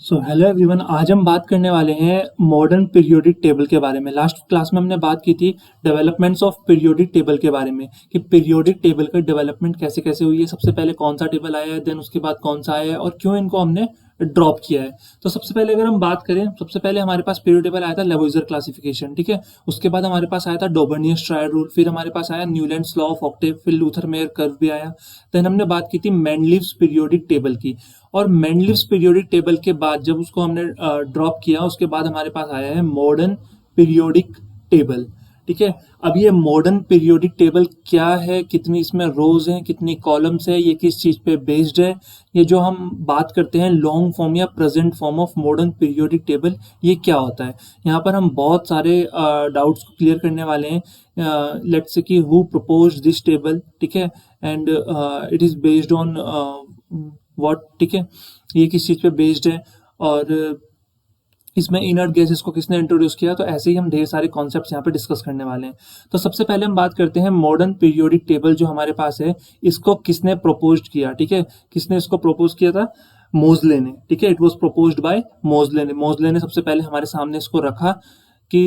So hello everyone, आज हम बात करने वाले हैं मॉडर्न पीरियोडिक टेबल के बारे में। लास्ट क्लास में हमने बात की थी डेवलपमेंट्स ऑफ पीरियोडिक टेबल के बारे में कि पीरियोडिक टेबल का डेवलपमेंट कैसे कैसे हुई है, सबसे पहले कौन सा टेबल आया है, देन उसके बाद कौन सा आया है और क्यों इनको हमने ड्रॉप किया है। तो सबसे पहले अगर हम बात करें, सबसे पहले हमारे पास पीरियड टेबल आया था लेवोइजर क्लासिफिकेशन, ठीक है। उसके बाद हमारे पास आया था डोबर्नियस ट्रायड रूल, फिर हमारे पास आया न्यूलैंड्स लॉ ऑफ ऑक्टेव, फिर लूथर मेयर कर्व भी आया। देन हमने बात की थी मेंडलीव्स पीरियोडिक टेबल की, और मेंडलीव्स पीरियोडिक टेबल के बाद जब उसको हमने ड्रॉप किया, उसके बाद हमारे पास आया है मॉडर्न पीरियोडिक टेबल, ठीक है। अब ये मॉडर्न पीरियोडिक टेबल क्या है, कितनी इसमें रोज हैं, कितनी कॉलम्स है, ये किस चीज पे बेस्ड है, ये जो हम बात करते हैं लॉन्ग फॉर्म या present form of modern periodic table, ये क्या होता है। यहाँ पर हम बहुत सारे डाउट्स को क्लियर करने वाले हैं। लेट्स से कि हु प्रपोज्ड दिस टेबल, ठीक है, and it is based on what, ठीक है, ये किस चीज पे बेस्ड है, और इसमें इनर्ट गैसेस को किसने इंट्रोड्यूस किया। तो ऐसे ही हम ढेर सारे कॉन्सेप्ट्स यहाँ पे डिस्कस करने वाले हैं। तो सबसे पहले हम बात करते हैं मॉडर्न पीरियोडिक टेबल जो हमारे पास है, इसको किसने प्रपोज्ड किया, ठीक है। किसने इसको प्रपोज किया था? मोजले ने, ठीक है। इट वाज प्रपोज्ड बाय मोजले ने। मोजले ने सबसे पहले हमारे सामने इसको रखा कि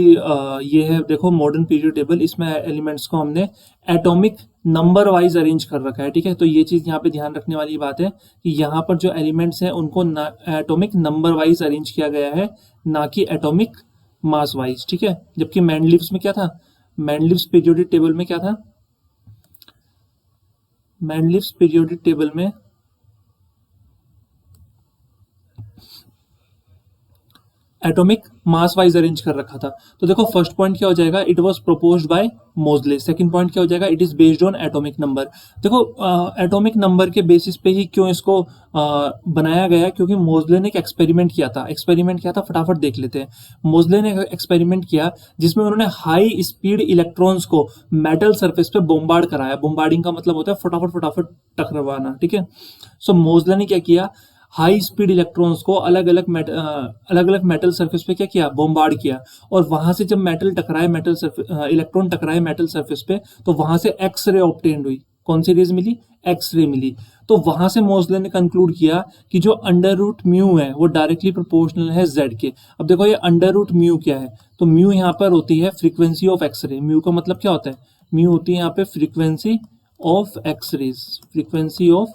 ये है, देखो मॉडर्न पीरियड टेबल, इसमें एलिमेंट्स को हमने एटॉमिक नंबर वाइज अरेंज कर रखा है, ठीक है। तो ये चीज यहाँ पे ध्यान रखने वाली बात है कि यहाँ पर जो एलिमेंट्स हैं उनको एटॉमिक नंबर वाइज अरेंज किया गया है, ना कि एटॉमिक मास वाइज, ठीक है। जबकि मेंडलीव्स में क्या था, मेंडलीव्स पीरियोडिक टेबल में क्या था, मेंडलीव्स पीरियोडिक टेबल में एटॉमिक मास वाइज अरेंज कर रखा था। तो देखो फर्स्ट पॉइंट क्या हो जाएगा, इट वाज प्रपोज्ड बाय मोजले। सेकंड पॉइंट क्या हो जाएगा, it is based on atomic number. देखो एटॉमिक नंबर के बेसिस पे ही क्यों इसको बनाया गया, क्योंकि मोजले ने एक एक्सपेरिमेंट किया था। एक्सपेरिमेंट किया था, फटाफट देख लेते हैं। मोजले ने एक्सपेरिमेंट किया जिसमें उन्होंने हाई स्पीड इलेक्ट्रॉन्स को मेटल सरफेस पे बोम्बार्ड कराया। बोम्बार्डिंग का मतलब होता है फटाफट फटाफट टकराना, ठीक है। सो मोजले ने क्या किया, हाई स्पीड इलेक्ट्रॉन्स को अलग अलग मेटल सरफेस पे क्या किया, बोम्बार्ड किया, और वहां से जब मेटल टकराए, इलेक्ट्रॉन टकराए मेटल सरफेस पे, तो वहां से एक्स रे ऑब्टेन्ड हुई। कौन सी रेज मिली? एक्स रे मिली। तो वहां से मोजले ने कंक्लूड किया कि जो अंडर रूट म्यू है वो डायरेक्टली प्रोपोर्शनल है जेड के। अब देखो ये अंडर रूट म्यू क्या है, तो म्यू यहाँ पर होती है frequency of X ray. Mu का मतलब क्या होता है, म्यू होती है यहाँ पे frequency of X rays, frequency of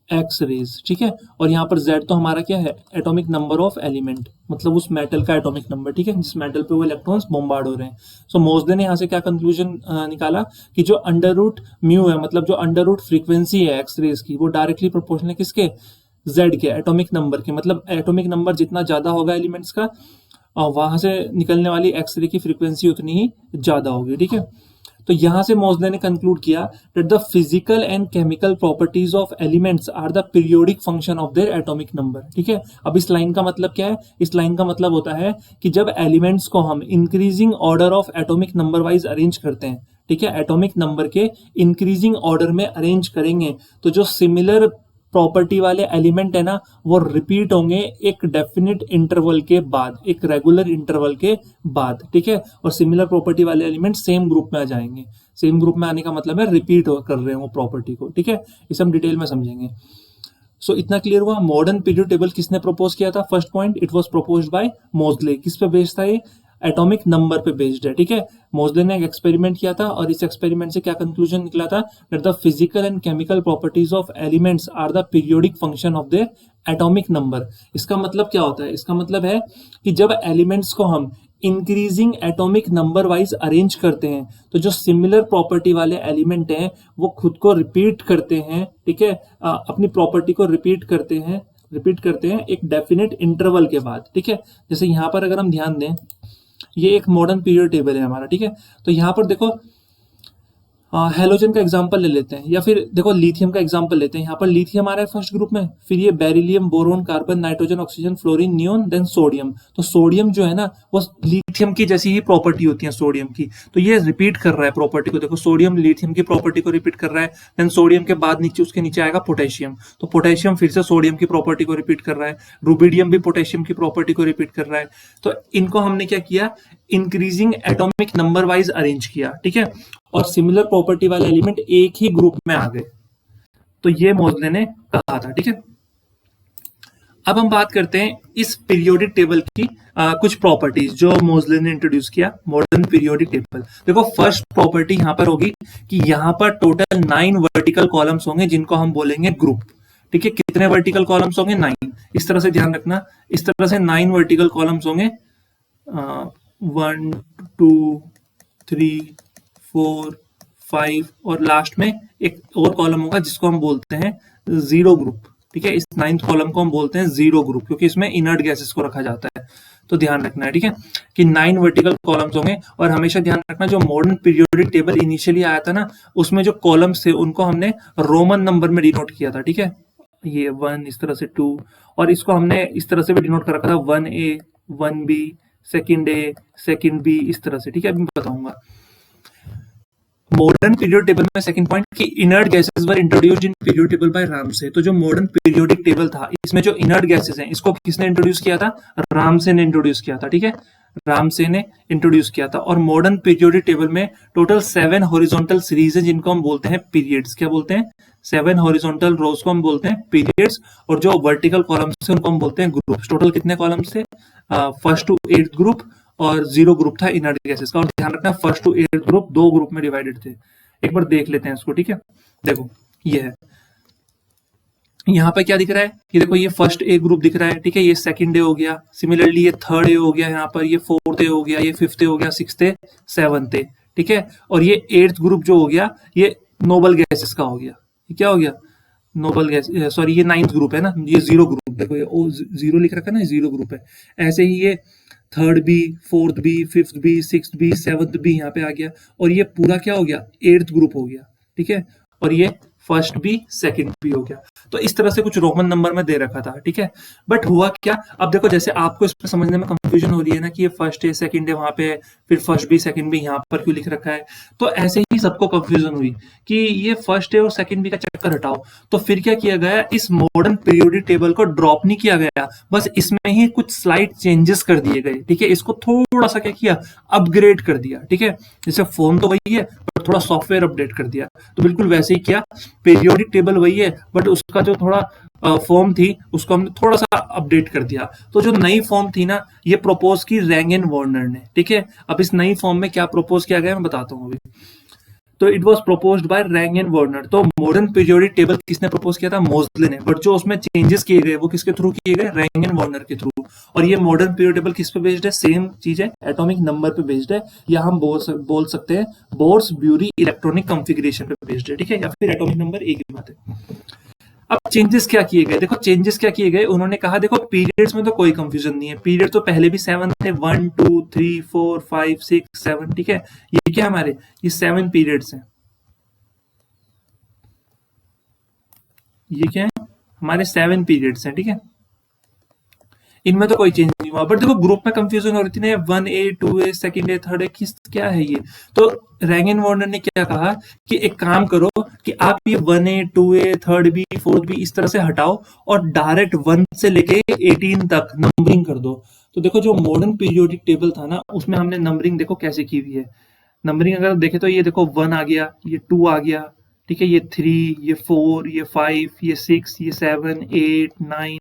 X rays, ठीक है। और यहाँ पर Z तो हमारा क्या है, एटॉमिक नंबर ऑफ एलिमेंट, मतलब उस मेटल का एटॉमिक नंबर, ठीक है, जिस मेटल पे वो इलेक्ट्रॉन्स बोम्बार्ड हो रहे हैं। सो मोजले ने यहाँ से क्या कंक्लूजन निकाला कि जो अंडर रूट म्यू है, मतलब जो अंडर रूट फ्रीक्वेंसी है एक्स रेज की, वो डायरेक्टली प्रोपोर्शनल है किसके, Z के एटॉमिक नंबर के। मतलब एटॉमिक नंबर जितना ज्यादा होगा एलिमेंट्स का, वहां से निकलने वाली एक्स रे की फ्रीक्वेंसी उतनी ही ज्यादा होगी, ठीक है। तो यहां से मोजले ने कंक्लूड किया that the physical and chemical properties of elements are the periodic function of their atomic number, ठीक है। अब इस लाइन का मतलब क्या है, इस लाइन का मतलब होता है कि जब एलिमेंट्स को हम increasing order of atomic number wise arrange करते हैं, ठीक है, एटॉमिक नंबर के इंक्रीजिंग ऑर्डर में अरेंज करेंगे, तो जो सिमिलर प्रॉपर्टी वाले एलिमेंट है ना, वो रिपीट होंगे एक डेफिनेट इंटरवल के बाद, एक रेगुलर इंटरवल के बाद, ठीक है। और सिमिलर प्रॉपर्टी वाले एलिमेंट सेम ग्रुप में आ जाएंगे। सेम ग्रुप में आने का मतलब है रिपीट कर रहे हैं वो प्रॉपर्टी को, ठीक है। इसे हम डिटेल में समझेंगे। सो इतना क्लियर हुआ। मॉडर्न पीरियड टेबल किसने प्रपोज किया था? First point, it was proposed by मोजले। किस पे बेस्ड था ये? एटॉमिक नंबर पे बेस्ड है, ठीक है। मोजले ने एक एक्सपेरिमेंट किया था, और इस एक्सपेरिमेंट से क्या कंक्लूजन निकला था, that the physical and chemical properties of elements are the periodic function of their atomic number. इसका मतलब क्या होता है? इसका मतलब है कि जब एलिमेंट्स को हम increasing atomic number wise arrange करते हैं, तो जो सिमिलर प्रॉपर्टी वाले एलिमेंट हैं वो खुद को रिपीट करते हैं, ठीक है, अपनी प्रॉपर्टी को रिपीट करते हैं एक डेफिनेट इंटरवल के बाद, ठीक है। जैसे यहाँ पर अगर हम ध्यान दें, ये एक मॉडर्न पीरियड टेबल है हमारा, ठीक है। तो यहाँ पर देखो हेलोजन का एग्जांपल ले लेते हैं, या फिर देखो लिथियम का एग्जांपल लेते हैं। यहाँ पर लिथियम आ रहा है फर्स्ट ग्रुप में, फिर ये beryllium, boron, carbon, nitrogen, oxygen, fluorine, neon, then sodium. तो सोडियम जो है ना, वो लिथियम की जैसी ही प्रॉपर्टी होती है सोडियम की, तो ये रिपीट कर रहा है प्रॉपर्टी को। देखो सोडियम लिथियम की प्रॉपर्टी को रिपीट कर रहा है, देन सोडियम के बाद नीचे उसके नीचे आएगा पोटेशियम, तो पोटेशियम फिर से सोडियम की प्रॉपर्टी को रिपीट कर रहा है, रुबिडियम भी पोटेशियम की प्रॉपर्टी को रिपीट कर रहा है। तो इनको हमने क्या किया, increasing atomic number wise arrange किया, ठीक है, और सिमिलर प्रॉपर्टी वाले एलिमेंट एक ही ग्रुप में आ गए। तो ये मोजले ने कहा था, ठीक है। अब हम बात करते हैं इस पीरियोडिक टेबल की कुछ प्रॉपर्टीज जो मोजले ने इंट्रोड्यूस किया मॉडर्न पीरियोडिक टेबल। देखो फर्स्ट प्रॉपर्टी यहाँ पर होगी कि यहाँ पर टोटल 9 वर्टिकल कॉलम्स होंगे जिनको हम बोलेंगे ग्रुप। ठीक है, कितने वर्टिकल कॉलम्स होंगे? 9। इस तरह से ध्यान रखना, इस तरह से 9 वर्टिकल कॉलम्स होंगे, 1 2 3 4 5 और लास्ट में एक और कॉलम होगा जिसको हम बोलते हैं जीरो ग्रुप। ठीक है, इस 9th कॉलम को हम बोलते हैं जीरो ग्रुप क्योंकि इसमें इनर्ट गैसेस को रखा जाता है। तो ध्यान रखना है, ठीक है, कि 9 वर्टिकल कॉलम्स होंगे। और हमेशा ध्यान रखना जो मॉडर्न पीरियोडिक टेबल इनिशियली आया था ना, उसमें जो कॉलम्स थे उनको हमने रोमन नंबर में डिनोट किया था। ठीक है, ये 1 इस तरह से 2 और इसको हमने इस तरह से भी डिनोट कर रखा था 1A 1B second A second B इस तरह से। ठीक है, अभी मैं बताऊंगा। मॉडर्न पीरियोडिक टेबल में सेकंड पॉइंट कि inert gases were introduced in periodic table by Ramsay. तो जो मॉडर्न पीरियोडिक टेबल था इसमें जो इनर्ट गैसेस हैं इसको किसने इंट्रोड्यूस किया था? रामसे ने इंट्रोड्यूस किया था। ठीक है, रामसे ने इंट्रोड्यूस किया था। और मॉडर्न पीरियोडिक टेबल में टोटल 7 हॉरिजॉन्टल सीरीज है जिनको हम बोलते हैं पीरियड्स। क्या बोलते हैं? 7 हॉरिजॉन्टल रोज को हम बोलते हैं पीरियड्स और जो वर्टिकल कॉलम्स है उनको हम बोलते हैं ग्रुप्स। टोटल कितने कॉलम्स थे? फर्स्ट टू 8th ग्रुप और जीरो ग्रुप था इनर्ट गैसेस का। और ध्यान रखना first to 8th group 2 group में डिवाइडेड थे। एक बार देख लेते हैं इसको। ठीक है, देखो ये है, यहाँ पे क्या दिख रहा है? ये देखो ये फर्स्ट ए ग्रुप दिख रहा है। ठीक है, ये सेकंड ए हो गया, सिमिलरली ये थर्ड ए हो गया, यहाँ पर ये फोर्थ ए हो गया, ये फिफ्थ ए हो गया, सिक्स्थ ए, सेवंथ ए। ठीक है, और ये 8th ग्रुप जो हो गया ये नोबल गैसेस का हो गया। ये क्या हो गया? नोबल गैस, सॉरी ये 9th ग्रुप है ना, ये जीरो ग्रुप। देखो ये ओ जीरो लिख रखा है ना, जीरो ग्रुप है। ऐसे ही ये third B, fourth B, fifth B, sixth B, seventh B यहाँ पे आ गया और ये पूरा क्या हो गया? 8th ग्रुप हो गया। ठीक है, और ये फर्स्ट बी सेकंड बी हो गया। तो इस तरह से कुछ रोमन नंबर में दे रखा था। ठीक है, बट हुआ क्या? अब देखो जैसे आपको इसमें समझने में कंफ्यूजन हो रही है ना कि ये फर्स्ट है सेकंड है वहां पे, फिर फर्स्ट बी सेकंड बी यहाँ पर क्यों लिख रखा है, तो ऐसे ही सबको कंफ्यूजन हुई कि ये फर्स्ट है और सेकंड बी का चक्कर हटाओ। तो फिर क्या किया गया? इस मॉडर्न पीरियोडिक टेबल को ड्रॉप नहीं किया गया, बस इसमें ही कुछ स्लाइड चेंजेस कर दिए गए। ठीक है, इसको थोड़ा सा क्या किया? अपग्रेड कर दिया। ठीक है, जैसे फॉर्म तो वही है पर थोड़ा सॉफ्टवेयर अपडेट कर दिया। तो बिल्कुल वैसे ही किया, पीरियोडिक टेबल वही है बट उसका जो थोड़ा फॉर्म थी उसको हमने थोड़ा सा अपडेट कर दिया। तो जो नई फॉर्म थी ना ये प्रपोज की रैंग एंड वार्नर ने। ठीक है, अब इस नई फॉर्म में क्या प्रपोज किया गया मैं बताता हूँ अभी। तो it was proposed by wrong and Warner. तो मॉडर्न पीरियोडिक टेबल किसने प्रपोज किया था? मोजले ने। बट जो उसमें चेंजेस किए गए वो किसके थ्रू किए गए? रैंग एंड वार्नर के थ्रू। और ये मॉडर्न पीरियोडिक टेबल किस पे बेस्ड है? सेम चीज है, एटॉमिक नंबर पे बेस्ड है, या हम बोल सकते हैं बोर्स ब्यूरी इलेक्ट्रॉनिक कॉन्फ़िगरेशन पे बेस्ड है। ठीक है, या फिर एटॉमिक नंबर एक ही बात है। अब चेंजेस क्या किए गए? देखो चेंजेस क्या किए गए, उन्होंने कहा देखो पीरियड्स में तो कोई कंफ्यूजन नहीं है, पीरियड तो पहले भी 7 थे, 1 2 3 4 5 6 7। ठीक है, ये क्या हमारे ये 7 पीरियड्स हैं। ये क्या है? हमारे 7 पीरियड्स हैं। ठीक है, इनमें तो कोई चेंज नहीं हुआ। बट देखो ग्रुप में कंफ्यूजन हो रही थी ना, 1A 2A second A third A, किस क्या है ये? तो रैंग एंड वार्नर ने क्या कहा कि एक काम करो कि आप ये 1A 2A third B fourth B इस तरह से हटाओ और डायरेक्ट 1 से लेके 18 तक नंबरिंग कर दो। तो देखो जो मॉडर्न पीरियोडिक टेबल था ना उसमें हमने नंबरिंग देखो कैसे की हुई है। नंबरिंग अगर देखे तो ये देखो 1 आ गया, ये 2 आ गया, ठीक है, ये 3, ये 4, ये 5, ये 6, ये 7 8 9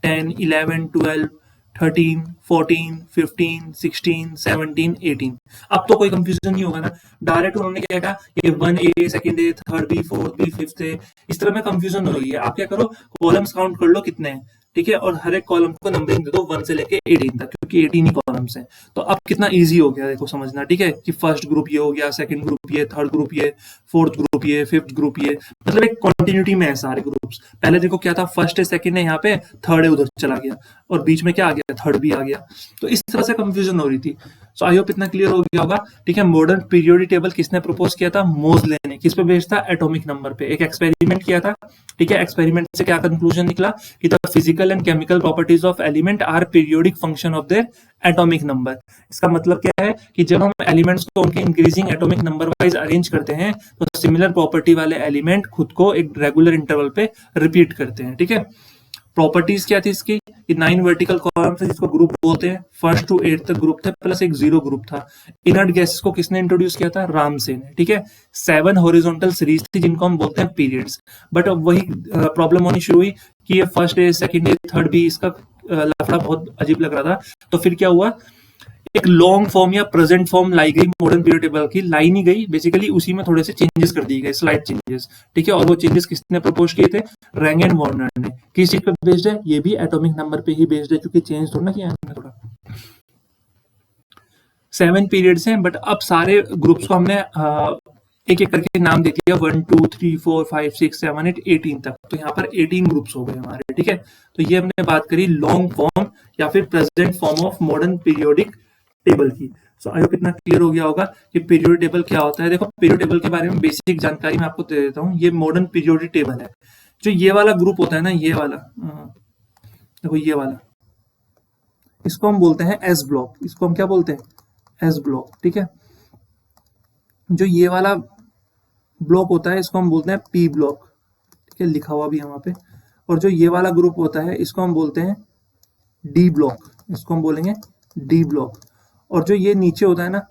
10 11 12 13 14 15 16 17 18। अब तो कोई कंफ्यूजन नहीं होगा ना, डायरेक्ट उन्होंने क्या कहा ये 1A second A third B fourth B fifth A, इस तरह में कंफ्यूजन हो रही है। आप क्या करो कॉलम्स काउंट कर लो कितने हैं। ठीक है, और हर एक कॉलम को नंबरिंग दे दो 1 से लेके 18 तक क्योंकि 18 ही कॉलम्स हैं। तो अब कितना इजी हो गया देखो समझना। ठीक है, कि फर्स्ट ग्रुप ये हो गया, सेकंड ग्रुप ये, थर्ड ग्रुप ये, फोर्थ ग्रुप ये, फिफ्थ ग्रुप ये, मतलब एक कंटिन्यूटी में है सारे ग्रुप्स। पहले देखो क्या था, फर्स्ट है सेकंड है यहाँ पे, थर्ड है उधर चला गया और बीच में क्या आ गया? थर्ड भी आ गया। तो इस तरह से कंफ्यूजन हो रही थी। सो आई होप इतना क्लियर हो गया होगा। ठीक है, मॉडर्न पीरियोडिक टेबल किसने प्रपोज किया था? मोजले ने। किस पे बेस्ड था? एटॉमिक नंबर पे। एक एक्सपेरिमेंट किया था। ठीक है, एक्सपेरिमेंट से क्या कंक्लूजन निकला कि the physical and chemical properties of element are periodic function of their atomic number. इसका मतलब क्या है कि जब हम एलिमेंट्स को उनके increasing atomic number wise arrange करते हैं तो सिमिलर प्रॉपर्टी वाले एलिमेंट खुद को एक रेगुलर इंटरवल पे रिपीट करते हैं। ठीक है, प्रॉपर्टीज क्या थी इसकी ये 9 वर्टिकल कॉलम्स है जिसको ग्रुप बोलते हैं। फर्स्ट टू 8 तक ग्रुप थे प्लस एक जीरो ग्रुप था। इनर्ट गैसेस को किसने इंट्रोड्यूस किया था? रामसे ने, ठीक है। 7 हॉरिजॉन्टल सीरीज थी जिनको हम बोलते हैं पीरियड्स। बट अब वही प्रॉब्लम होनी शुरू हुई कि ये first day, second day, third भी इसका लफड़ा बहुत अजीब लग रहा था। तो फिर क्या हुआ, एक लॉन्ग फॉर्म या प्रेजेंट फॉर्म लाई गई मॉडर्न पीरियड टेबल की। लाई नहीं गई, बेसिकली उसी में थोड़े से चेंजेस कर दिए गए, स्लाइड चेंजेस, ठीक है। और वो चेंजेस किसने प्रपोज किए थे? रैंग एंड वार्नर ने। किस चीज पे बेस्ड है? ये भी एटॉमिक नंबर पे ही बेस्ड है, क्योंकि चेंज थोड़ा ना किया है थोड़ा। 7 पीरियड्स हैं, बट अब सारे ग्रुप्स को हमने एक एक करके नाम दे दिया, 1 2 3 4 5 6 7 8 18 तक। तो यहाँ पर 18 ग्रुप्स हो गए हमारे, ठीक है। तो ये हमने बात करी लॉन्ग फॉर्म या फिर present form of modern periodic table की। सो आई होप इतना क्लियर हो गया होगा कि पीरियोडिक टेबल क्या होता है। देखो, पीरियोडिक टेबल के बारे में बेसिक जानकारी मैं आपको दे देता हूँ। ये मॉडर्न पीरियोडिक टेबल है। जो ये वाला ग्रुप होता है ना, ये वाला, देखो ये वाला, इसको हम बोलते हैं एस ब्लॉक। इसको हम क्या बोलते हैं? एस ब्लॉक, ठीक है। जो ये वाला ब्लॉक होता है इसको हम बोलते हैं पी ब्लॉक, ठीक है, लिखा हुआ भी है वहां पे। और जो ये वाला ग्रुप होता है इसको हम बोलते हैं डी ब्लॉक, इसको हम बोलेंगे डी ब्लॉक। और जो ये नीचे होता है ना,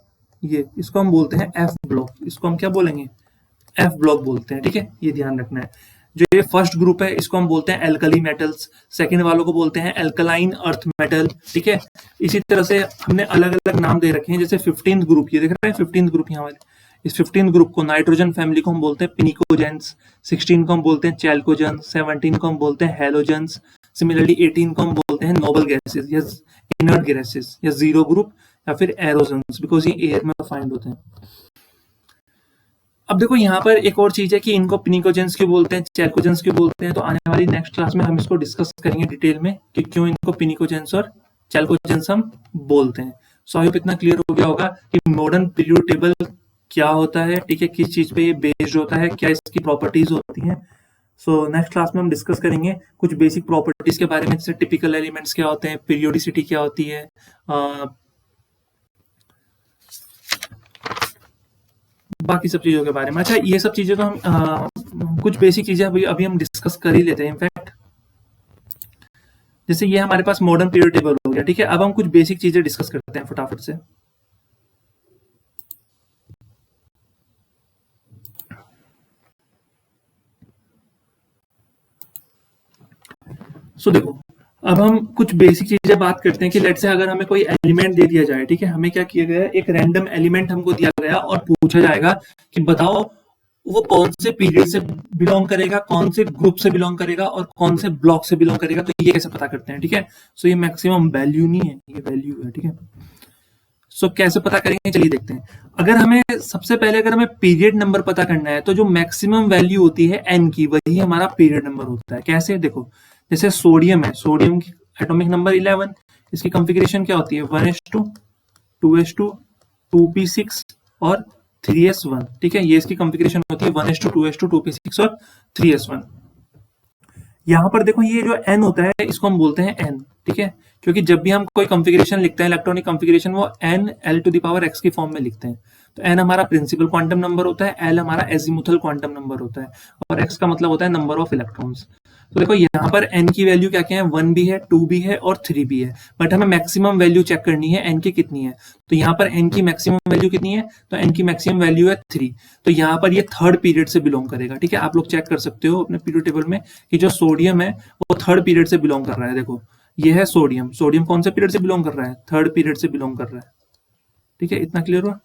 ये, इसको हम बोलते हैं एफ ब्लॉक। इसको हम क्या बोलेंगे? एफ ब्लॉक बोलते हैं, ठीक है। ये ध्यान रखना है। जो ये फर्स्ट ग्रुप है इसको हम बोलते हैं एल्कली मेटल्स, सेकंड वालों को बोलते हैं एल्कलाइन अर्थ मेटल, ठीक है। इसी तरह से हमने अलग अलग नाम दे रखे हैं। जैसे 15th ग्रुप, ये देख रहे हैं 15th ग्रुप यहाँ वाले, इस 15th ग्रुप को, नाइट्रोजन फैमिली को हम बोलते हैं पिनिकोजेंस, 16 को हम बोलते हैं चैल्कोजेंस, 17 को हम बोलते हैं हेलोजेंस, सिमिलरली 18 को हम बोलते हैं नोबल गैसेस या इनर्ट गैसेस या जीरो ग्रुप या फिर एरोजेंस, बिकॉज ये एयर में फाइंड होते हैं। अब देखो यहाँ पर एक और चीज है कि इनको पिनिकोजेंस क्यों बोलते हैं, चैल्कोजेंस क्यों बोलते हैं। तो आने वाली नेक्स्ट क्लास में हम इसको डिस्कस करेंगे डिटेल में कि क्यों इनको पिनिकोजेंस और चैल्कोजेंस हम बोलते हैं। सो आई होप इतना क्लियर हो गया होगा कि मॉडर्न पीरियोडिक टेबल क्या होता है, ठीक है, किस चीज पे ये बेस्ड होता है, क्या इसकी प्रॉपर्टीज होती हैं। सो नेक्स्ट क्लास में हम डिस्कस करेंगे कुछ बेसिक प्रॉपर्टीज के बारे में, जैसे टिपिकल एलिमेंट्स क्या होते हैं, पीरियोडिसिटी क्या होती है, बाकी सब चीजों के बारे में। अच्छा, ये सब चीजें तो हम कुछ बेसिक चीजें अभी हम डिस्कस कर ही लेते हैं। इनफैक्ट जैसे ये हमारे पास मॉडर्न पीरियड टेबल हो गया, ठीक है। अब हम कुछ बेसिक चीजें डिस्कस करते हैं फटाफट से। सो देखो, अब हम कुछ बेसिक चीजें बात करते हैं कि लेट से अगर हमें कोई एलिमेंट दे दिया जाए, ठीक है, हमें क्या किया गया है, एक रैंडम एलिमेंट हमको दिया गया और पूछा जाएगा कि बताओ वो कौन से पीरियड से बिलोंग करेगा, कौन से ग्रुप से बिलोंग करेगा और कौन से ब्लॉक से बिलोंग करेगा। तो ये कैसे पता करते हैं, ठीक है। सो ये मैक्सिमम वैल्यू नहीं है, ये वैल्यू है, ठीक है। सो कैसे पता करेंगे, चलिए देखते हैं। अगर हमें सबसे पहले अगर हमें पीरियड नंबर पता करना है तो जो मैक्सिमम वैल्यू होती है एन की, वही हमारा पीरियड नंबर होता है। कैसे? देखो, जैसे सोडियम है, सोडियम की एटॉमिक नंबर 11, इसकी कॉन्फ़िगरेशन क्या होती है? 1s2 2s2 2p6 और 3s1, ठीक है। ये इसकी कॉन्फ़िगरेशन होती है 1s2 2s2 2p6 और 3s1। यहां पर देखो, ये जो n होता है इसको हम बोलते हैं n, ठीक है, क्योंकि जब भी हम कोई कॉन्फ़िगरेशन लिखते हैं, इलेक्ट्रॉनिक कॉन्फ़िगरेशन, वो n l to the power x की फॉर्म में लिखते हैं। तो n हमारा प्रिंसिपल क्वांटम नंबर होता है, l हमारा एजीमुथल क्वांटम नंबर होता है और x का मतलब होता है नंबर ऑफ इलेक्ट्रॉन्स। तो देखो यहाँ पर n की वैल्यू क्या क्या है, 1 भी है, 2 भी है और 3 भी है। बट हमें मैक्सिमम वैल्यू चेक करनी है n की कितनी है। तो यहाँ पर n की मैक्सिमम वैल्यू कितनी है? तो n की मैक्सिमम वैल्यू है 3। तो यहाँ पर ये थर्ड पीरियड से बिलोंग करेगा, ठीक है। आप लोग चेक कर सकते हो अपने पीरियड टेबल में कि जो सोडियम है वो थर्ड पीरियड से बिलोंग कर रहा है। देखो, ये है सोडियम, सोडियम कौन से पीरियड से बिलोंग कर रहा है? थर्ड पीरियड से बिलोंग कर रहा है, ठीक है। इतना क्लियर हुआ?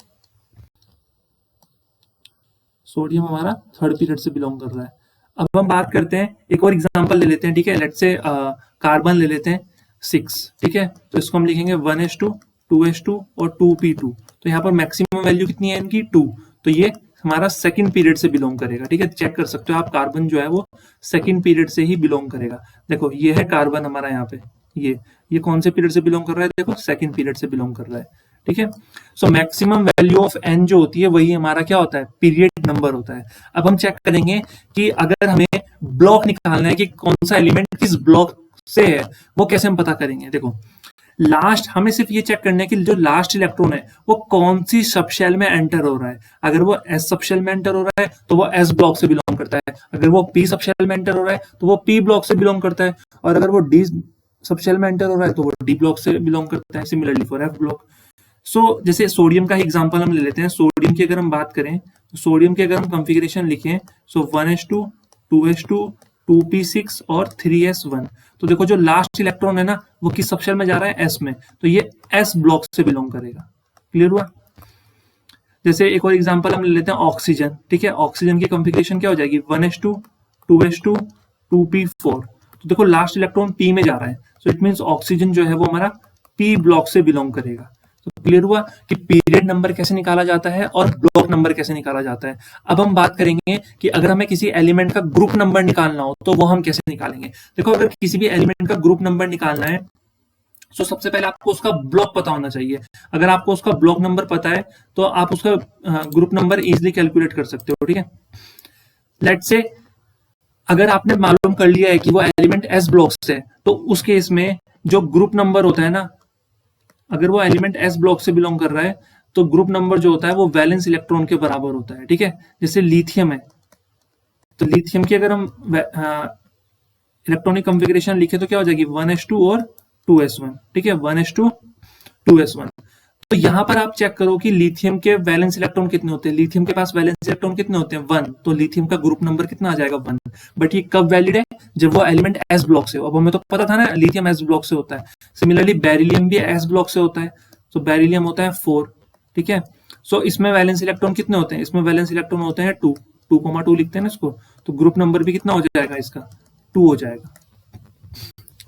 सोडियम हमारा थर्ड पीरियड से बिलोंग कर रहा है। अब हम बात करते हैं, एक और एग्जांपल ले लेते हैं, ठीक है। लेट्स से कार्बन ले लेते हैं 6, ठीक है। तो इसको हम लिखेंगे 1s2 2s2 और 2p2। तो यहाँ पर मैक्सिमम वैल्यू कितनी है इनकी? 2। तो ये हमारा सेकंड पीरियड से बिलोंग करेगा, ठीक है। चेक कर सकते हो आप, कार्बन जो है वो सेकंड पीरियड से ही बिलोंग करेगा। देखो, ये है कार्बन हमारा यहाँ पे, ये कौन से पीरियड से बिलोंग कर रहा है? देखो, सेकंड पीरियड से बिलोंग कर रहा है, ठीक है। So maximum value of n जो होती है वही हमारा क्या होता है? पीरियड नंबर होता है। अब हम चेक करेंगे कि अगर हमें ब्लॉक निकालना है कि कौन सा एलिमेंट किस ब्लॉक से है, वो कैसे हम पता करेंगे। देखो, लास्ट हमें सिर्फ ये चेक करना है कि जो लास्ट इलेक्ट्रॉन है वो कौन सी सबशेल में एंटर हो रहा है। अगर वो एस सबशेल में एंटर हो रहा है तो वो एस ब्लॉक से बिलोंग करता है। अगर वो पी सबशेल में एंटर हो रहा है तो वो पी ब्लॉक से बिलोंग करता है। और अगर वो डी सब शेल में एंटर हो रहा है तो वो डी ब्लॉक से बिलोंग करता है। Similarly for F block. So जैसे सोडियम का ही एग्जांपल हम ले लेते हैं। सोडियम की अगर हम बात करें तो सोडियम की अगर हम कॉन्फ़िगरेशन लिखें सो 1s2 2s2 2p6 और 3s1। तो देखो जो लास्ट इलेक्ट्रॉन है ना वो किस सबशेल में जा रहा है, एस में, तो ये एस ब्लॉक से बिलोंग करेगा। क्लियर हुआ। जैसे एक और एग्जांपल हम ले लेते हैं ऑक्सीजन। ठीक है, ऑक्सीजन की कॉन्फ़िगरेशन क्या हो जाएगी 1s2 2s2 2p4। तो देखो लास्ट इलेक्ट्रॉन पी में जा रहा है, सो इट मींस ऑक्सीजन जो है वो हमारा पी ब्लॉक से बिलोंग करेगा। तो क्लियर हुआ कि पीरियड नंबर कैसे निकाला जाता है और ब्लॉक नंबर कैसे निकाला जाता है। अब हम बात करेंगे कि अगर हमें किसी एलिमेंट का ग्रुप नंबर निकालना हो तो वो हम कैसे निकालेंगे। देखो अगर किसी भी एलिमेंट का ग्रुप नंबर निकालना है तो सबसे पहले आपको उसका ब्लॉक पता होना चाहिए। अगर आपको उसका ब्लॉक नंबर पता है तो आप उसका ग्रुप नंबर इजिली कैलकुलेट कर सकते हो। ठीक है, लेट्स से अगर आपने मालूम कर लिया है कि वो एलिमेंट एस ब्लॉक से है तो उस केस में जो ग्रुप नंबर होता है ना, अगर वो एलिमेंट एस ब्लॉक से बिलोंग कर रहा है तो ग्रुप नंबर जो होता है वो वैलेंस इलेक्ट्रॉन के बराबर होता है। ठीक है, जैसे लिथियम है तो लिथियम की अगर हम इलेक्ट्रॉनिक कॉन्फ़िगरेशन लिखे तो क्या हो जाएगी 1s2 और 2s1। ठीक है, 1s2 2s1। तो यहां पर आप चेक करो कि लिथियम के वैलेंस इलेक्ट्रॉन कितने होते हैं। लिथियम के पास वैलेंस इलेक्ट्रॉन कितने होते हैं 1, तो लिथियम का ग्रुप नंबर कितना आ जाएगा 1। बट ये कब वैलिड है, जब वो एलिमेंट एस ब्लॉक से हो। अब हमें तो पता था ना लिथियम एस ब्लॉक से होता है। सिमिलरली बेरिलियम भी एस ब्लॉक से होता है, तो बेरिलियम होता है 4। ठीक है, सो इसमें वैलेंस इलेक्ट्रॉन कितने होते हैं, इसमें वैलेंस इलेक्ट्रॉन होते हैं 2, 2,2 लिखते हैं ना इसको, तो ग्रुप नंबर भी कितना हो जाएगा इसका 2 हो जाएगा।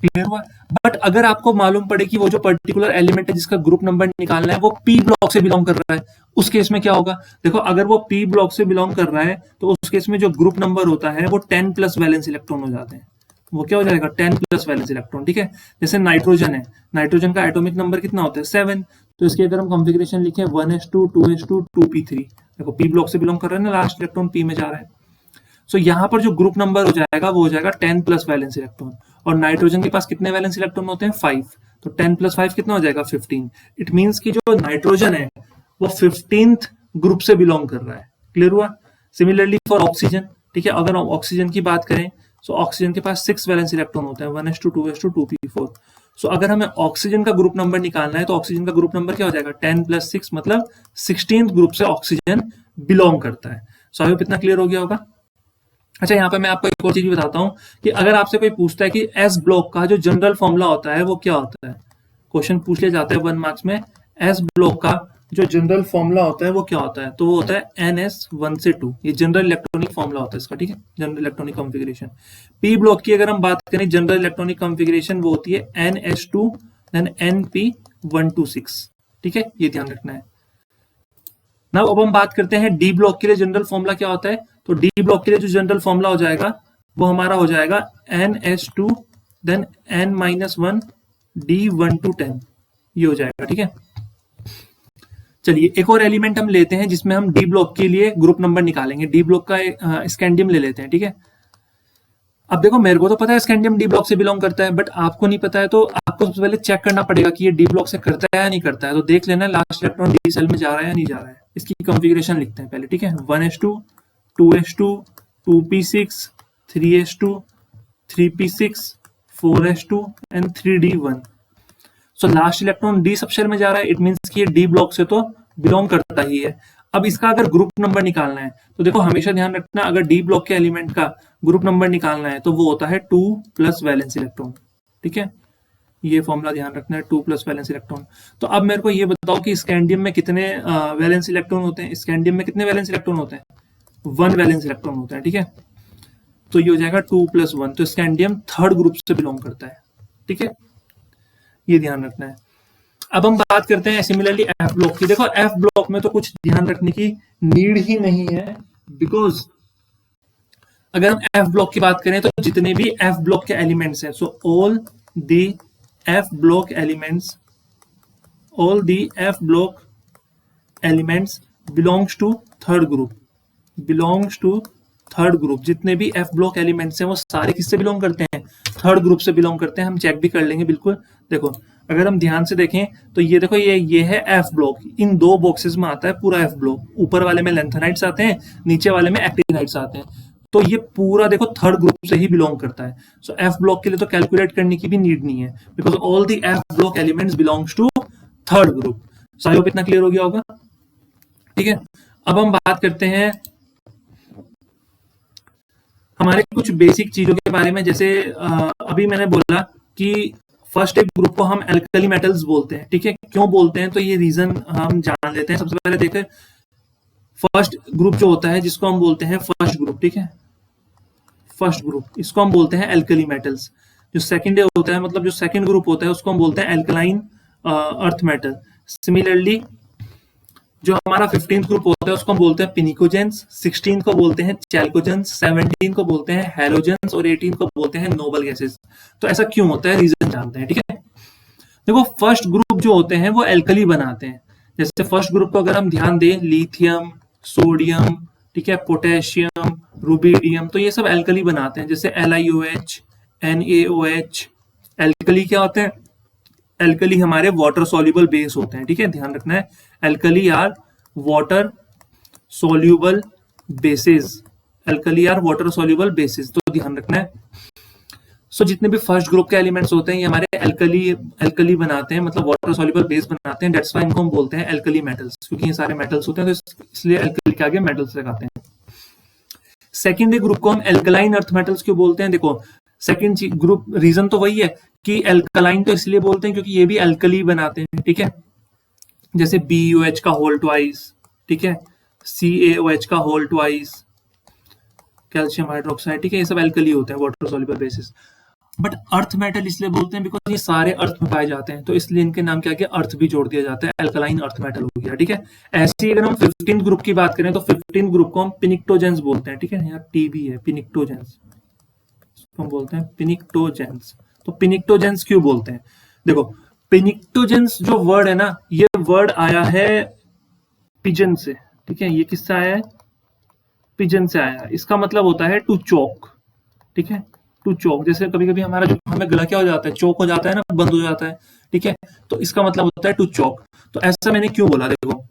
क्लियर हुआ। बट अगर आपको मालूम पड़े कि वो जो पर्टिकुलर एलिमेंट है जिसका ग्रुप नंबर निकालना है वो पी ब्लॉक से बिलोंग कर रहा है, उस केस में क्या होगा। देखो अगर वो पी ब्लॉक से बिलोंग कर रहा है तो उस केस में जो ग्रुप नंबर होता है वो 10 प्लस वैलेंस इलेक्ट्रॉन हो जाते हैं। वो क्या हो जाएगा 10 प्लस वैलेंस इलेक्ट्रॉन। ठीक है, जैसे नाइट्रोजन है, नाइट्रोजन का एटॉमिक नंबर कितना होता है 7। तो इसकी अगर हम कॉन्फ़िगरेशन लिखें 1s2 2s2 2p3, देखो पी ब्लॉक से बिलोंग कर रहा है ना, लास्ट इलेक्ट्रॉन पी में जा रहा है। सो यहाँ पर जो ग्रुप नंबर हो जाएगा वो हो जाएगा 10 प्लस वैलेंस इलेक्ट्रॉन। और नाइट्रोजन के पास कितने वैलेंस इलेक्ट्रॉन होते हैं 5, तो 10 प्लस 5 कितना हो जाएगा 15। इट मींस कि जो नाइट्रोजन है वो 15th ग्रुप से बिलोंग कर रहा है। क्लियर हुआ। Similarly for oxygen. ठीक है, अगर हम ऑक्सीजन की बात करें तो ऑक्सीजन के पास 6 वैलेंस इलेक्ट्रॉन होते हैं 1s2 2s2 2p4। सो अगर हमें ऑक्सीजन का ग्रुप नंबर निकालना है तो ऑक्सीजन का ग्रुप नंबर क्या हो जाएगा 10 प्लस 6 मतलब 16th ग्रुप से ऑक्सीजन बिलोंग करता है। सो आई होप इतना क्लियर हो गया होगा। अच्छा, यहाँ पे मैं आपको एक और चीज बताता हूँ कि अगर आपसे कोई पूछता है कि एस ब्लॉक का जो जनरल फॉर्मूला होता है वो क्या होता है, क्वेश्चन पूछ लिया जाता है 1 मार्क्स में, एस ब्लॉक का जो जनरल फॉर्मूला होता है वो क्या होता है, तो वो होता है NS1 से 2। ये जनरल इलेक्ट्रॉनिक फॉर्मूला होता है इसका। ठीक है, general electronic configuration. P block की अगर हम बात करें जनरल इलेक्ट्रॉनिक कॉन्फ़िगरेशन वो होती है NS2 देन NP126। ठीक है, ये ध्यान रखना है। नाउ अब हम बात करते हैं डी ब्लॉक के लिए जनरल फॉर्मूला क्या होता है। तो डी ब्लॉक के लिए जो जनरल फॉर्मूला हो जाएगा वो हमारा हो जाएगा NS2 then N-1 D1 to 10, ये हो जाएगा। ठीक है, चलिए एक और एलिमेंट हम लेते हैं जिसमें हम डी ब्लॉक के लिए ग्रुप नंबर निकालेंगे। डी ब्लॉक का स्कैंडियम ले लेते हैं। ठीक है, अब देखो मेरे को तो पता है स्कैंडियम डी ब्लॉक से बिलोंग करता है, बट आपको नहीं पता है तो आपको सबसे पहले चेक करना पड़ेगा कि ये डी ब्लॉक से करता है या नहीं करता है। तो देख लेना लास्ट इलेक्ट्रॉन डी सेल में जा रहा है या नहीं जा रहा है। इसकी कॉन्फ़िगरेशन लिखते हैं पहले। ठीक है, 1s2 2s2 2p6 3s2 3p6 4s2 and 3d1। So last electron D subshell में जा रहा है, इट मींस कि ये डी ब्लॉक से तो बिलोंग करता ही है। अब इसका अगर ग्रुप नंबर निकालना है तो देखो हमेशा ध्यान रखना, अगर डी ब्लॉक के एलिमेंट का ग्रुप नंबर निकालना है तो वो होता है 2 प्लस वैलेंस इलेक्ट्रॉन। ठीक है, ये फॉर्मूला ध्यान रखना है 2 प्लस वैलेंस इलेक्ट्रॉन। तो अब मेरे को ये बताओ कि स्कैंडियम में कितने वैलेंस इलेक्ट्रॉन होते हैं। स्कैंडियम में कितने वैलेंस इलेक्ट्रॉन होते हैं 1 वैलेंस इलेक्ट्रॉन होता है। ठीक है, तो ये हो जाएगा 2 प्लस 1, तो स्कैंडियम थर्ड ग्रुप से बिलोंग करता है। ठीक है, ये ध्यान रखना है। अब हम बात करते हैं सिमिलरली एफ ब्लॉक की। देखो एफ ब्लॉक में तो कुछ ध्यान रखने की नीड ही नहीं है, बिकॉज अगर हम एफ ब्लॉक की बात करें तो जितने भी एफ ब्लॉक के एलिमेंट्स हैं, so all the F block elements, all the F block elements belongs to third group, belongs to third group. जितने भी एफ ब्लॉक एलिमेंट्स हैं वो सारे किससे बिलोंग करते हैं, थर्ड ग्रुप से बिलोंग करते हैं। हम चेक भी कर लेंगे बिल्कुल। देखो अगर हम ध्यान से देखें तो ये देखो ये है एफ ब्लॉक, इन दो बॉक्सेस में आता है पूरा एफ ब्लॉक। ऊपर वाले में लेंथेनाइड्स आते हैं, नीचे वाले में एक्टिनाइड्स आते हैं। तो ये पूरा देखो थर्ड ग्रुप से ही बिलोंग करता है। सो एफ ब्लॉक के लिए तो कैलकुलेट करने की भी नीड नहीं है, because all the F block elements belongs to third group. So I hope इतना क्लियर हो गया होगा। ठीक है, अब हम बात करते हैं हमारे कुछ बेसिक चीजों के बारे में। जैसे अभी मैंने बोला कि फर्स्ट एक ग्रुप को हम एल्कली मेटल्स बोलते हैं। ठीक है, क्यों बोलते हैं तो ये रीजन हम जान लेते हैं। सबसे पहले देखें फर्स्ट ग्रुप जो होता है जिसको हम बोलते हैं फर्स्ट ग्रुप। ठीक है, फर्स्ट ग्रुप इसको हम बोलते हैं एल्कली मेटल्स। जो सेकंड होता है मतलब जो सेकंड ग्रुप होता है उसको हम बोलते हैं एल्कलाइन अर्थ मेटल। सिमिलरली जो हमारा 15th ग्रुप होता है उसको हम बोलते हैं पिनिकोजेंस, 16 को बोलते हैं चैल्कोजेंस, 17 को बोलते हैं हैलोजेंस और 18 को बोलते हैं नोबल गैसेस। तो ऐसा क्यों होता है, रीजन जानते हैं। ठीक है, देखो फर्स्ट ग्रुप जो होते हैं वो एल्कली बनाते हैं। जैसे फर्स्ट ग्रुप को अगर हम ध्यान दें, लिथियम, सोडियम, ठीक है, पोटेशियम, रुबिडियम, तो ये सब एल्कली बनाते हैं। जैसे LiOH, NaOH। एल्कली क्या होते हैं, एल्कली हमारे वाटर सोल्यूबल बेस होते हैं। ठीक है, ध्यान रखना है, alkali are water soluble bases, alkali are water soluble bases, तो ध्यान रखना है। सो जितने भी फर्स्ट ग्रुप के एलिमेंट्स होते हैं ये हमारे एल्कली बनाते हैं, मतलब वाटर सोल्यूबल बेस बनाते हैं। दैट्स व्हाई इनको हम बोलते हैं एल्कली मेटल्स, क्योंकि ये सारे मेटल्स होते हैं तो इसलिए एल्कली के आगे मेटल्स लगाते हैं। सेकेंड ग्रुप को हम एल्कलाइन अर्थ मेटल्स क्यों बोलते हैं, देखो सेकेंड ग्रुप रीजन तो वही है कि एल्कलाइन तो इसलिए बोलते हैं क्योंकि ये भी एल्कली बनाते हैं। ठीक है, जैसे BeOH का होल ट्वाइस, ठीक है, CaOH का होल ट्वाइस, कैल्शियम हाइड्रोक्साइड, ठीक है, ये सब एल्कली होते हैं water soluble basis. But earth metal इसलिए बोलते हैं बिकॉज ये सारे अर्थ में पाए जाते हैं, तो इसलिए इनके नाम क्या क्या अर्थ भी जोड़ दिया जाता है, एल्कलाइन अर्थ मेटल हो गया। ठीक है, ऐसे ही अगर हम 15th ग्रुप की बात करें तो 15th ग्रुप को हम पिनिक्टोजेंस बोलते हैं। ठीक है, यहाँ टी भी है, पिनिक्टोजेंस हम बोलते हैं पिनिक्टोजेंस। तो पिनिक्टोजेंस क्यों बोलते हैं, देखो पिनिक्टोजेंस जो वर्ड है ना, ये वर्ड आया है पिजन से। ठीक है, ये किससे आया है, पिजन से आया है। इसका मतलब होता है टू चोक। ठीक है, टू चोक, जैसे कभी कभी हमारा जो हमें गला क्या हो जाता है, चोक हो जाता है ना, बंद हो जाता है। ठीक है, तो इसका मतलब होता है टू चोक। तो ऐसा मैंने क्यों बोला, देखो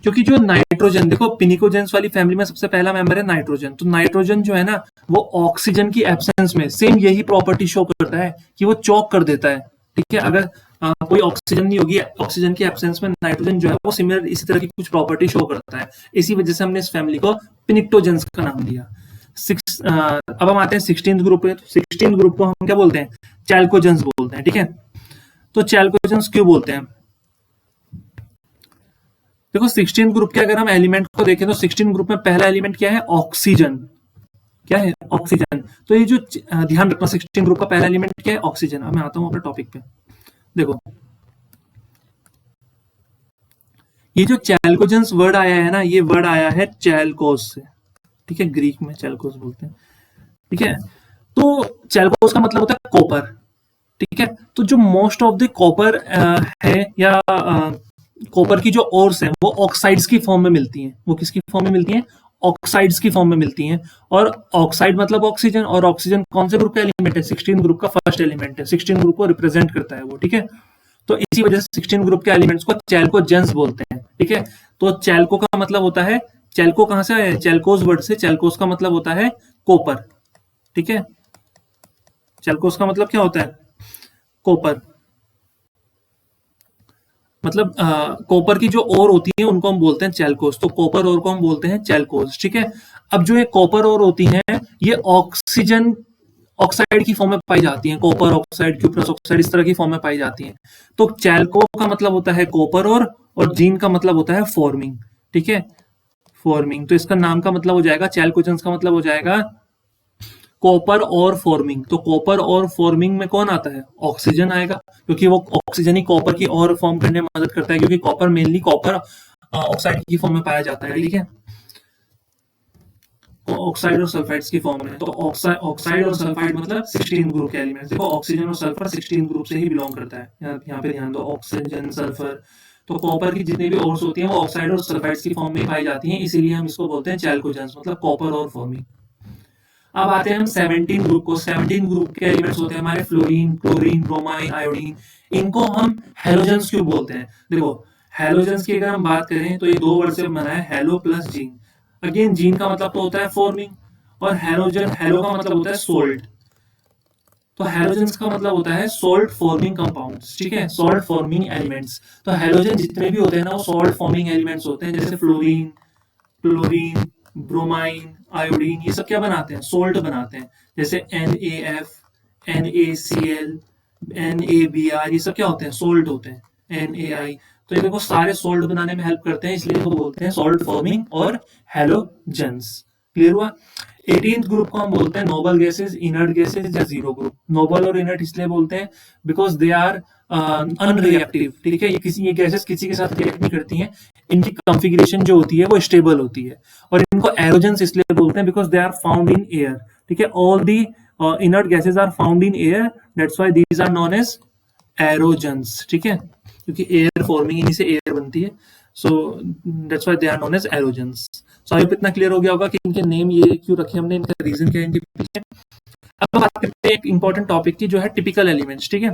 क्योंकि जो नाइट्रोजन, देखो पिनिकोजेंस वाली फैमिली में सबसे पहला मेंबर है नाइट्रोजन। तो नाइट्रोजन जो है ना वो ऑक्सीजन की एब्सेंस में सेम यही प्रॉपर्टी शो करता है कि वो चोक कर देता है। ठीक है, अगर कोई ऑक्सीजन नहीं होगी, ऑक्सीजन की एब्सेंस में नाइट्रोजन जो है वो सिमिलर इसी तरह की कुछ प्रॉपर्टी शो करता है। इसी वजह से हमने इस फैमिली को पिनिक्टोजेंस का नाम दिया। अब हम आते हैं 16th ग्रुप पे। 16th ग्रुप को हम क्या बोलते हैं, चैल्कोजेंस बोलते हैं। ठीक है, तो चैल्कोजेंस क्यों बोलते हैं, देखो 16th ग्रुप के अगर हम एलिमेंट को देखें तो 16th ग्रुप में पहला एलिमेंट क्या है, ऑक्सीजन। क्या है, ऑक्सीजन। तो ये जो ध्यान रखना 16th ग्रुप का पहला एलिमेंट क्या है, ऑक्सीजन। अब मैं आता हूं अपने टॉपिक पे। देखो ये जो चैल्कोजेंस वर्ड आया है ना, ये वर्ड आया है चैल्कोस से। ठीक है, ग्रीक में चैल्कोस बोलते हैं। ठीक है, तो चैल्कोस का मतलब होता है कॉपर। ठीक है, तो जो मोस्ट ऑफ द कॉपर है या कॉपर की जो ओर्स है वो ऑक्साइड्स की फॉर्म में मिलती हैं। वो किसकी फॉर्म में मिलती हैं, ऑक्साइड्स की फॉर्म में मिलती हैं। और ऑक्साइड मतलब ऑक्सीजन, और ऑक्सीजन कौन से ग्रुप का एलिमेंट है, 16 ग्रुप का फर्स्ट एलिमेंट है, 16 ग्रुप को रिप्रेजेंट करता है वो। ठीक है, तो इसी वजह से 16 ग्रुप के एलिमेंट्स को चैल्कोजेंस बोलते हैं। ठीक है, तो चैल्को का मतलब होता है, चैल्को कहां से आया है, चैल्कोस वर्ड से। चैल्कोस का मतलब होता है कॉपर। ठीक है, चैल्कोस का मतलब क्या होता है, कॉपर। मतलब कॉपर की जो ओर होती है उनको हम बोलते हैं चैल्कोस। तो कॉपर ओर को हम बोलते हैं चैल्कोस। ठीक है, अब जो ये कॉपर ओर होती हैं ये ऑक्सीजन ऑक्साइड की फॉर्म में पाई जाती हैं, कॉपर ऑक्साइड, क्यूप्रस ऑक्साइड, इस तरह की फॉर्म में पाई जाती हैं। तो चैल्को का मतलब होता है कॉपर और जीन का मतलब होता है फॉर्मिंग। ठीक है, फॉर्मिंग, तो इसका नाम का मतलब हो जाएगा, चैल्कोजेंस का मतलब हो जाएगा कॉपर और फॉर्मिंग। तो कॉपर और फॉर्मिंग में कौन आता है, ऑक्सीजन आएगा, क्योंकि वो ऑक्सीजन ही कॉपर की और फॉर्म करने में मदद करता है, क्योंकि कॉपर मेनली कॉपर ऑक्साइड की फॉर्म में पाया जाता है। ठीक है, ऑक्साइड और सल्फाइड्स की फॉर्म में। तो ऑक्साइड और सल्फाइड मतलब 16 ग्रुप के एलिमेंट्स। देखो ऑक्सीजन और सल्फर 16 ग्रुप से ही बिलोंग करता है। यहाँ पे ध्यान दो, ऑक्सीजन, सल्फर। तो कॉपर की जितनी भी ओर्स होती हैं वो ऑक्साइड और सल्फाइड्स की फॉर्म में पाई जाती हैं, इसीलिए हम इसको बोलते हैं चैल्कोजेंस, मतलब कॉपर और फॉर्मिंग। अब आते हैं हम 17 ग्रुप को। 17 ग्रुप के एलिमेंट्स होते हैं हमारे फ्लोरीन, क्लोरीन, ब्रोमाइन, आयोडीन। इनको हम हेलोजेंस क्यों बोलते हैं, देखो हेलोजेंस की अगर हम बात करें तो ये दो वर्ड से बना है, hello plus gene. Again gene का मतलब तो होता है फॉर्मिंग, और हेलोजन, हेलो का मतलब होता है सोल्ट, तो हेलोजेंस का मतलब होता है सॉल्ट फॉर्मिंग कंपाउंड्स, ठीक है, सॉल्ट फॉर्मिंग एलिमेंट्स। तो हेलोजन जितने भी होते हैं ना वो सॉल्ट फॉर्मिंग एलिमेंट्स होते हैं, जैसे फ्लोरीन, क्लोरीन, ब्रोमाइन, आयोडीन, ये सब क्या बनाते हैं, सोल्ट बनाते हैं। जैसे NaF, NaCl, NaBr, ये सब क्या होते हैं, सोल्ट होते हैं, NaI। तो ये देखो सारे सोल्ट बनाने में हेल्प करते हैं, इसलिए इनको बोलते हैं सॉल्ट फॉर्मिंग और हेलोजेंस। क्लियर हुआ। 18th ग्रुप को हम बोलते हैं नोबल गैसेस, इनर्ट गैसेस या जीरो ग्रुप। नोबल और इनर्ट इसलिए बोलते हैं बिकॉज दे आर अनरिएक्टिव, ठीक है, ये गैसेस किसी के साथ रिएक्ट नहीं करती हैं, इनकी कॉन्फ़िगरेशन जो होती है वो स्टेबल होती है। और इनको एरोजेंस इसलिए बोलते हैं because they are found in air, ठीक है, all the inert gases are found in air, that's why these are known as aerogens, ठीक है, क्योंकि एयर फॉर्मिंग इन्हीं से एयर बनती है, so that's why they are known as aerogens. So I hope इतना क्लियर हो गया होगा कि इनके नेम ये क्यों रखे हमने, इनका रीजन क्या है इनके पीछे। अब बात करते हैं एक इंपॉर्टेंट टॉपिक की, जो है टिपिकल एलिमेंट्स, ठीक है,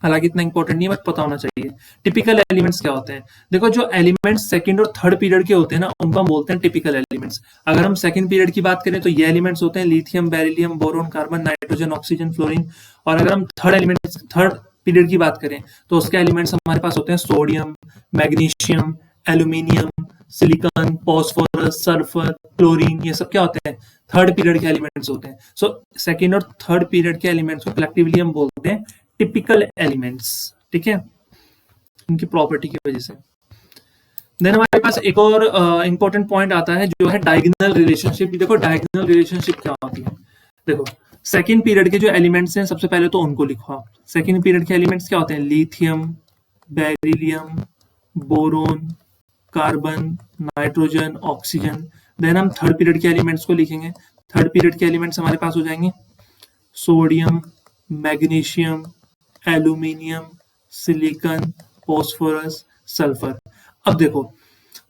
हालांकि इतना इंपॉर्टेंट नहीं है बट पता होना चाहिए। टिपिकल एलिमेंट्स क्या होते हैं। देखो जो एलिमेंट्स सेकंड और थर्ड पीरियड के होते हैं ना उनको हम बोलते हैं टिपिकल एलिमेंट्स। अगर हम सेकंड पीरियड की बात करें तो ये एलिमेंट्स होते हैं lithium, beryllium, boron, carbon, nitrogen, oxygen, fluorine. और अगर हम थर्ड पीरियड की बात करें तो उसके एलिमेंट्स हमारे पास होते हैं sodium, magnesium, aluminium, silicon, phosphorus, sulphur, chlorine, ये सब क्या होते हैं, थर्ड पीरियड के एलिमेंट्स होते हैं। सो सेकंड और थर्ड पीरियड के एलिमेंट्स को कलेक्टिवली हम बोलते हैं टिपिकल एलिमेंट्स, ठीक है, इनकी प्रॉपर्टी की वजह से। देन हमारे पास एक और इंपॉर्टेंट पॉइंट आता है जो है डायगोनल रिलेशनशिप। देखो डायगोनल रिलेशनशिप क्या होती है। देखो सेकंड पीरियड के जो एलिमेंट्स हैं सबसे पहले तो उनको लिखो आप। सेकंड पीरियड के एलिमेंट्स क्या होते हैं, lithium, beryllium, boron, carbon, nitrogen, oxygen. Then हम थर्ड पीरियड के एलिमेंट्स को लिखेंगे। थर्ड पीरियड के एलिमेंट्स हमारे पास हो जाएंगे sodium, magnesium, aluminium, silicon, phosphorus, sulphur. अब देखो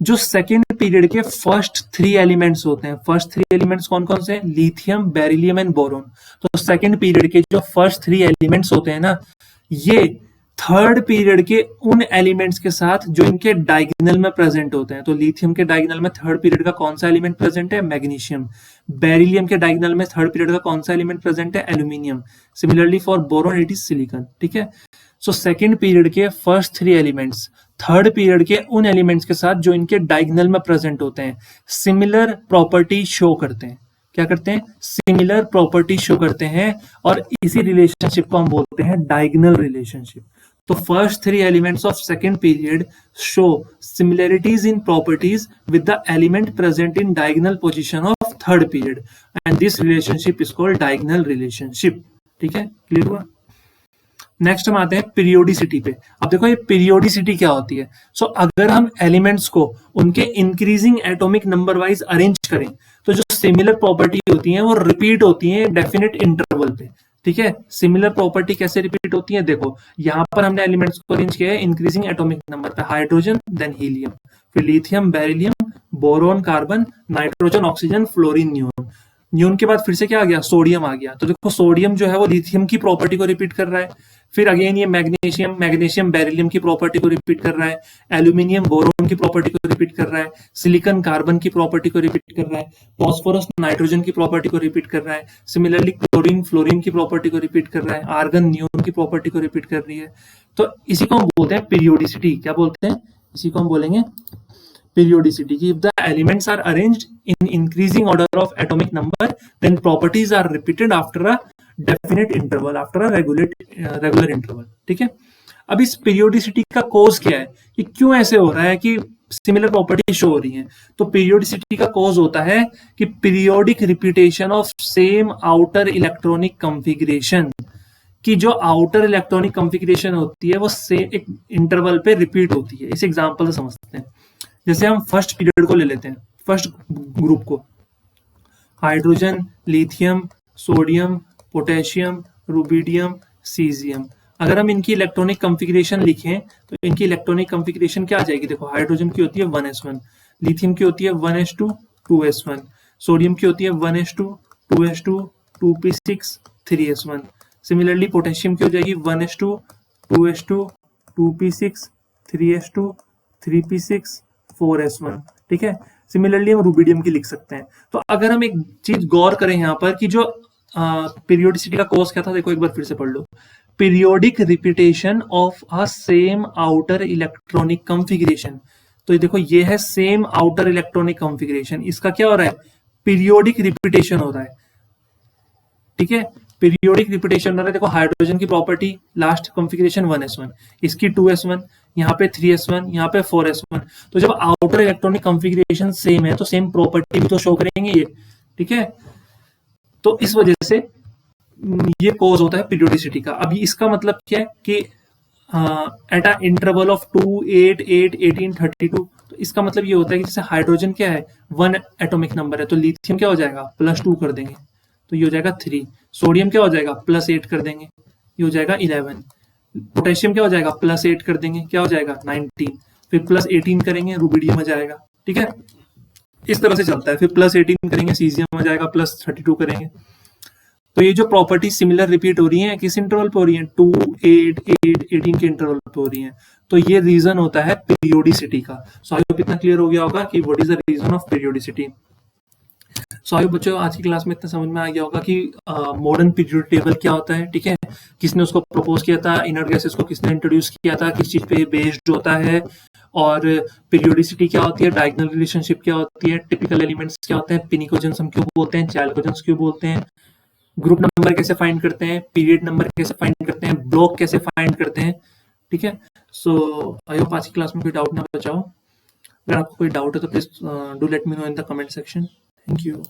जो सेकेंड पीरियड के फर्स्ट थ्री एलिमेंट्स होते हैं, फर्स्ट थ्री एलिमेंट्स कौन कौन से हैं, लिथियम, बेरिलियम एंड बोरोन। तो सेकेंड पीरियड के जो फर्स्ट थ्री एलिमेंट्स होते हैं ना, ये थर्ड पीरियड के उन एलिमेंट्स के साथ जो इनके डायगोनल में प्रेजेंट होते हैं। तो लिथियम के डायगोनल में थर्ड पीरियड का कौन सा एलिमेंट प्रेजेंट है, मैग्नीशियम। बेरिलियम के डायगोनल में थर्ड पीरियड का कौन सा एलिमेंट प्रेजेंट है, aluminium. Similarly for boron it is silicon, ठीक है। सो सेकेंड पीरियड के first three elements third period के उन एलिमेंट्स के साथ जो इनके डायगोनल में प्रेजेंट होते हैं सिमिलर प्रॉपर्टी शो करते हैं। क्या करते हैं, सिमिलर प्रॉपर्टी शो करते हैं, और इसी रिलेशनशिप को हम बोलते हैं डायगोनल रिलेशनशिप। तो first three elements of second period show similarities in properties with the element present in diagonal position of third period, and this relationship is called diagonal relationship, ठीक है, क्लियर हुआ। Next हम आते हैं periodicity पे। अब देखो ये पीरियोडिसिटी क्या होती है। अगर हम एलिमेंट्स को उनके increasing atomic number wise arrange करें तो जो सिमिलर प्रॉपर्टी होती है वो रिपीट होती है डेफिनेट इंटरवल पे, ठीक है। सिमिलर प्रॉपर्टी कैसे रिपीट होती है, देखो यहाँ पर हमने एलिमेंट्स को अरेंज किया है इंक्रीजिंग एटॉमिक नंबर पे, हाइड्रोजन देन हीलियम, फिर lithium, beryllium, boron, carbon, nitrogen, oxygen, fluorine, neon. Neon के बाद फिर से क्या आ गया, सोडियम आ गया। तो देखो सोडियम जो है वो लिथियम की प्रॉपर्टी को रिपीट कर रहा है। फिर अगेन ये मैग्नीशियम बेरिलियम की प्रॉपर्टी को रिपीट कर रहा है, एल्यूमिनियम बोरोन की प्रॉपर्टी को रिपीट कर रहा है, सिलिकॉन कार्बन की प्रॉपर्टी को रिपीट कर रहा है, फॉस्फोरस नाइट्रोजन की प्रॉपर्टी को रिपीट कर रहा है, सिमिलरली क्लोरीन फ्लोरीन की प्रॉपर्टी को रिपीट कर रहा है, आर्गन नियोन की प्रॉपर्टी को रिपीट कर रही है। तो इसी को हम बोलते हैं पीरियोडिसिटी। क्या बोलते हैं, इसी को हम बोलेंगे periodicity. If the elements are arranged in increasing order of atomic number, then properties are repeated after a definite interval, after a regular interval, ठीक है। अब इस पीरियोडिसिटी का कॉज क्या है कि क्यों ऐसे हो रहा है कि सिमिलर प्रॉपर्टी शो हो रही है। तो पीरियोडिसिटी का कॉज होता है कि periodic repetition of same outer electronic configuration, कि जो आउटर इलेक्ट्रॉनिक कॉन्फ़िगरेशन होती है वो से एक इंटरवल पे रिपीट होती है। इस एग्जांपल से समझते हैं। जैसे हम फर्स्ट पीरियड को ले लेते हैं, फर्स्ट ग्रुप को, hydrogen, lithium, sodium, potassium, rubidium, caesium. अगर हम इनकी इलेक्ट्रॉनिक कॉन्फ़िगरेशन लिखें तो इनकी इलेक्ट्रॉनिक कॉन्फ़िगरेशन क्या आ जाएगी, देखो हाइड्रोजन की होती है 1s1, लिथियम की होती है 1s2 2s1, सोडियम की होती है 1s2 2s2 2p6 3s1। Similarly potassium की हो जाएगी 1s2 2s2 2p6 3s2 3p6 4s1, ठीक है। सिमिलरली हम रूबिडियम की लिख सकते हैं। तो अगर हम एक चीज गौर करें यहाँ पर कि जो पीरियोडिसिटी का कोर्स क्या था, देखो एक बार फिर से पढ़ लो। Periodic repetition of a same outer electronic configuration. तो ये देखो, ये है सेम आउटर इलेक्ट्रॉनिक कॉन्फ़िगरेशन, इसका क्या हो रहा है, पीरियोडिक रिपीटेशन हो रहा है। ठीक है, पीरियोडिक रिपीटेशन हो रहा है। देखो हाइड्रोजन की प्रॉपर्टी, लास्ट कॉन्फ़िगरेशन 1s1, इसकी 2s1, यहाँ पे 3s1, यहाँ पे 4s1। तो जब आउटर इलेक्ट्रॉनिक कॉन्फ़िगरेशन सेम है तो सेम प्रॉपर्टी भी तो शो करेंगे ये। ठीक है, तो इस वजह से ये कॉज होता है पीरियोडिसिटी का। अभी इसका मतलब क्या है कि एट अ इंटरवल ऑफ 2, 8, 8, 18, 32, तो इसका मतलब ये होता है कि जैसे हाइड्रोजन क्या है, 1 एटॉमिक नंबर है, तो लिथियम क्या हो जाएगा, +2 कर देंगे तो ये हो जाएगा 3। सोडियम क्या हो जाएगा, +8 कर देंगे, ये हो जाएगा 11। पोटेशियम क्या हो जाएगा, +8 कर देंगे, क्या हो जाएगा 19। फिर +18 करेंगे, रूबिडियम आ जाएगा। ठीक है, इस तरह से चलता है। फिर +18 करेंगे, सीजियम आ जाएगा, +32 करेंगे। तो ये जो प्रॉपर्टी सिमिलर रिपीट हो रही है किस इंटरवल पे हो रही है, 2, 8, 8, 18 के इंटरवल पे हो रही है। तो ये रीजन होता है पीरियोडिसिटी का। सो आई होप इतना क्लियर हो गया होगा कि what is the reason of periodicity. So I hope बच्चों आज की क्लास में इतना समझ में आ गया होगा कि मॉडर्न पीरियोड टेबल क्या होता है। ठीक है, किसने उसको प्रपोज किया था, इनर्ट गैसेस को किसने इंट्रोड्यूस किया था, किस चीज पे बेस्ड होता है, और पीरियोडिसिटी क्या होती है, डायगोनल रिलेशनशिप क्या होती है, टिपिकल एलिमेंट्स क्या होते हैं, पिनिकोजेंस हम क्यों बोलते हैं, चैल्कोजेंस क्यों बोलते हैं, ग्रुप नंबर कैसे फाइंड करते हैं, पीरियड नंबर कैसे फाइंड करते हैं, ब्लॉक कैसे फाइंड करते हैं। ठीक है, सो आई होप आज की क्लास में कोई डाउट ना बचाओ। अगर आपको कोई डाउट है तो please do let me know in the comment section. Thank you.